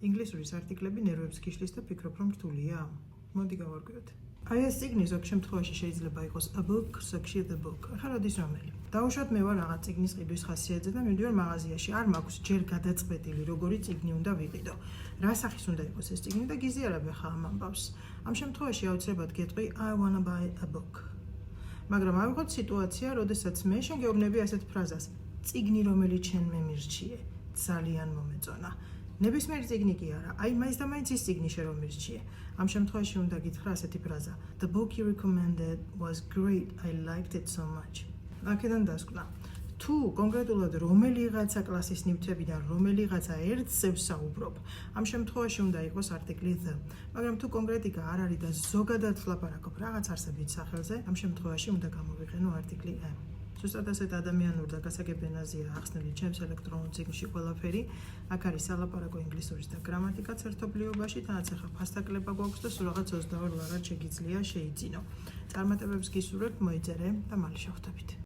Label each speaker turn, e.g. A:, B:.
A: ინგლისურის არტიკლები ნერვებს გიშლის და ფიქრობ, რომ რთულია? მოდი გავარკვიოთ. აი ეს წიგნი ზოგ შემთხვევაში შეიძლება იყოს a book, ზოგში the book. ახლა როდის რომელი? დავუშვათ მე ვარ რაღაც წიგნის ყიდვის ხასიათზე და მივდივარ მაღაზიაში. არ მაქვს ჯერ გადაწყვეტილი, როგორი წიგნი უნდა ვიყიდო. რა სახის უნდა იყოს ეს წიგნი და გიზიარებ ხა ამ ამბავს. ამ შემთხვევაში აუცილებლად გეტყვი I wanna buy a book. მაგრამ ავიღოთ სიტუაცია, როდესაც მე შეგეუბნები ასეთ ფრაზას: წიგნი, რომელიც შენ მე მირჩიე, ძალიან მომეწონა. ნებისმიერი წიგნი კი არა, აი მაინც და მაინც ის წიგნი შე რომ მირჩიე. ამ შემთხვევაში უნდა გითხრა ასეთი ფრაზა: The book you recommended was great, I liked it so much. აქედან დასკვნა. თუ კონკრეტულად რომელიღაცა კლასის ნივთებიდან რომელიღაცა ერთზე ვსაუბრობ, ამ შემთხვევაში უნდა იყოს არტიკლი the. მაგრამ თუ კონკრეტიკა არ არის და ზოგადად ვლაპარაკობ რაღაც არსებით სახელზე, ამ შემთხვევაში უნდა გამოვიყენო არტიკლი am. ზუსტად ასეთ ადამიანურ და გასაგებ ენაზეა ახსნილი ჩემს ელექტრონულ წიგნში ყველაფერი. აქ არის სალაპარაკო ინგლისურის და გრამატიკაც ერთობლიობაში, თანაც ახლა ფასტაკლება გვაქვს და სულ რაღაც 22 ლარად შეგიძლია შეიძინო. წარმატებებს გისურვებთ, მოიწერე და მალე შევხვდებით.